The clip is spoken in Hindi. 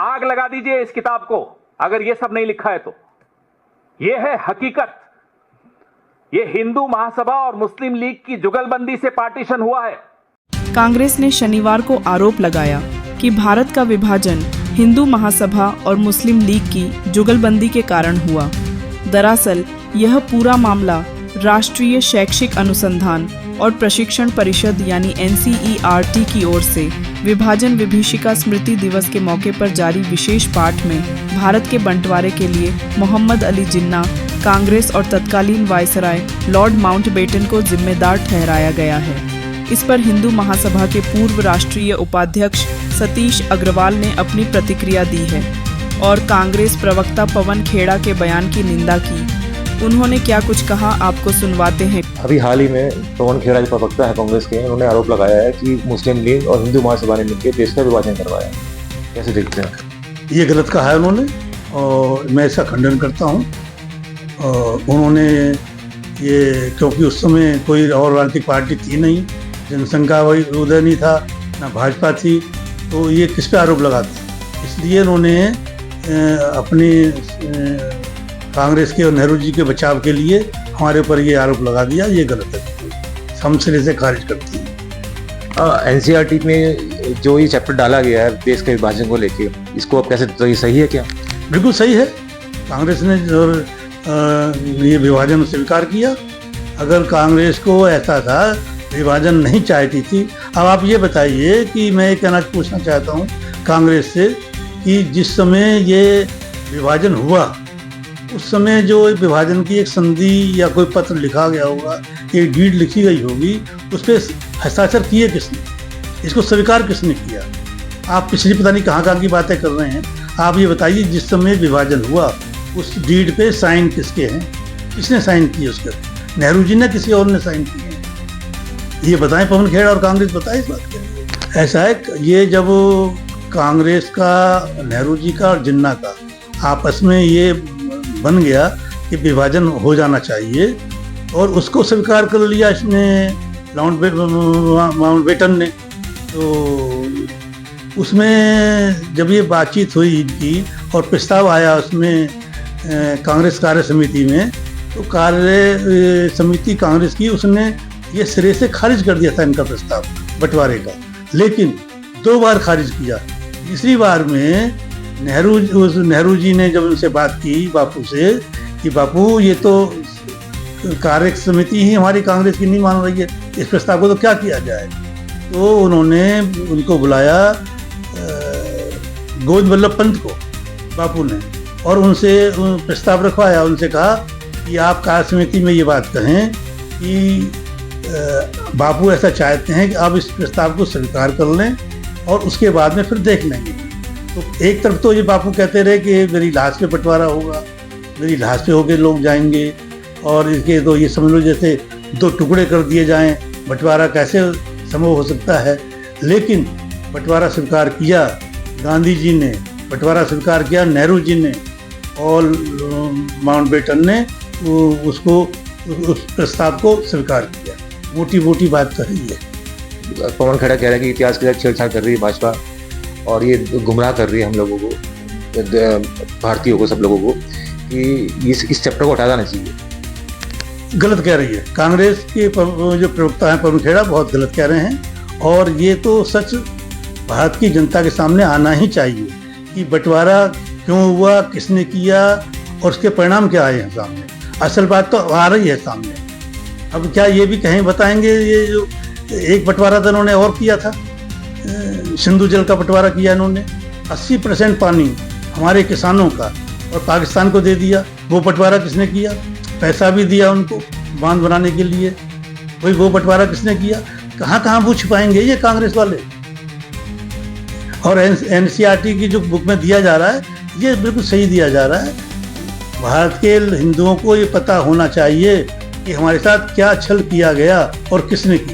आग लगा दीजिए इस किताब को, अगर ये सब नहीं लिखा है तो। ये है हकीकत। ये हिंदू महासभा और मुस्लिम लीग की जुगलबंदी से पार्टीशन हुआ है। कांग्रेस ने शनिवार को आरोप लगाया कि भारत का विभाजन हिंदू महासभा और मुस्लिम लीग की जुगलबंदी के कारण हुआ। दरअसल यह पूरा मामला राष्ट्रीय शैक्षिक अनुसंधान और प्रशिक्षण परिषद यानी NCERT की ओर से विभाजन विभीषिका स्मृति दिवस के मौके पर जारी विशेष पाठ में भारत के बंटवारे के लिए मोहम्मद अली जिन्ना, कांग्रेस और तत्कालीन वायसराय लॉर्ड माउंटबेटन को जिम्मेदार ठहराया गया है। इस पर हिंदू महासभा के पूर्व राष्ट्रीय उपाध्यक्ष सतीश अग्रवाल ने अपनी प्रतिक्रिया दी है और कांग्रेस प्रवक्ता पवन खेड़ा के बयान की निंदा की। उन्होंने क्या कुछ कहा, आपको सुनवाते हैं। अभी हाल ही में पवन खेड़ा जो प्रवक्ता है कांग्रेस के, उन्होंने आरोप लगाया है कि मुस्लिम लीग और हिंदू महासभा ने मिलकर देश का विभाजन करवाया। कैसे देखते हैं? ये गलत कहा है उन्होंने और मैं इसका खंडन करता हूँ। उन्होंने ये, क्योंकि उस समय कोई और राजनीतिक पार्टी थी नहीं, जनसंघ का वही उदय नहीं था, ना भाजपा थी, तो ये किस पे आरोप लगाते। इसलिए उन्होंने अपनी कांग्रेस के और नेहरू जी के बचाव के लिए हमारे ऊपर ये आरोप लगा दिया। ये गलत है, हम सिरे से खारिज करते हैं। NCERT में जो ये चैप्टर डाला गया है देश के विभाजन को लेके, इसको अब कैसे, तो ये सही है क्या? बिल्कुल सही है। कांग्रेस ने जो ये विभाजन स्वीकार किया। अगर कांग्रेस को ऐसा था विभाजन नहीं चाहती थी, अब आप ये बताइए कि मैं एक कहना पूछना चाहता हूँ कांग्रेस से कि जिस समय ये विभाजन हुआ उस समय जो विभाजन की एक संधि या कोई पत्र लिखा गया होगा, एक डीड लिखी गई होगी, उस पर हस्ताक्षर किए किसने, इसको स्वीकार किसने किया? आप पिछली पता नहीं कहाँ की बातें कर रहे हैं। आप ये बताइए जिस समय विभाजन हुआ उस डीड पे साइन किसके हैं, किसने साइन किए उसके? नेहरू जी ने, किसी और ने साइन किए हैं? ये बताएं, पवन खेड़ा और कांग्रेस बताए इस बात के। ऐसा है, ये जब कांग्रेस का, नेहरू जी का और जिन्ना का आपस में ये बन गया कि विभाजन हो जाना चाहिए और उसको स्वीकार कर लिया इसने माउंटबेटन ने, तो उसमें जब ये बातचीत हुई इनकी और प्रस्ताव आया उसमें कांग्रेस कार्य समिति में, तो कार्य समिति कांग्रेस की, उसने ये सिरे से खारिज कर दिया था इनका प्रस्ताव बंटवारे का। लेकिन 2 बार खारिज किया। तीसरी बार में नेहरू जी ने जब उनसे बात की बापू से कि बापू ये तो कार्य समिति ही हमारी कांग्रेस की नहीं मान रही है, इस प्रस्ताव को तो क्या किया जाए, तो उन्होंने उनको बुलाया गोविंद वल्लभ पंत को, बापू ने, और उनसे प्रस्ताव रखवाया। उनसे कहा कि आप कार्य समिति में ये बात कहें कि बापू ऐसा चाहते हैं कि आप इस प्रस्ताव को स्वीकार कर लें और उसके बाद में फिर देख लेंगे। तो एक तरफ तो ये बापू कहते रहे कि मेरी लाश पे बंटवारा होगा, मेरी लाश पे होके लोग जाएंगे और इसके तो ये समझ लो जैसे 2 टुकड़े कर दिए जाएं, बंटवारा कैसे संभव हो सकता है। लेकिन बंटवारा स्वीकार किया गांधी जी ने, बंटवारा स्वीकार किया नेहरू जी ने, और माउंटबेटन ने उसको, उस प्रस्ताव को स्वीकार किया। मोटी मोटी बात कर रही है। पवन खेड़ा कह रहा है कि इतिहास के साथ छेड़छाड़ कर रही है भाजपा और ये गुमराह कर रही है हम लोगों को, भारतीयों को, सब लोगों को, कि इस चैप्टर को हटा देना चाहिए। गलत कह रही है। कांग्रेस के जो प्रवक्ता हैं पवन खेड़ा बहुत गलत कह रहे हैं और ये तो सच भारत की जनता के सामने आना ही चाहिए कि बंटवारा क्यों हुआ, किसने किया और उसके परिणाम क्या आए हैं सामने। असल बात तो आ रही है सामने। अब क्या ये भी कहें बताएंगे, ये जो एक बंटवारा तो इन्होंने और किया था, सिंधु जल का बंटवारा किया इन्होंने, 80% पानी हमारे किसानों का और पाकिस्तान को दे दिया। वो बंटवारा किसने किया? पैसा भी दिया उनको बांध बनाने के लिए, वही वो बंटवारा किसने किया? कहाँ वो छिपाएंगे ये कांग्रेस वाले। और NCERT की जो बुक में दिया जा रहा है ये बिल्कुल सही दिया जा रहा है। भारत के हिंदुओं को ये पता होना चाहिए कि हमारे साथ क्या छल किया गया और किसने किया।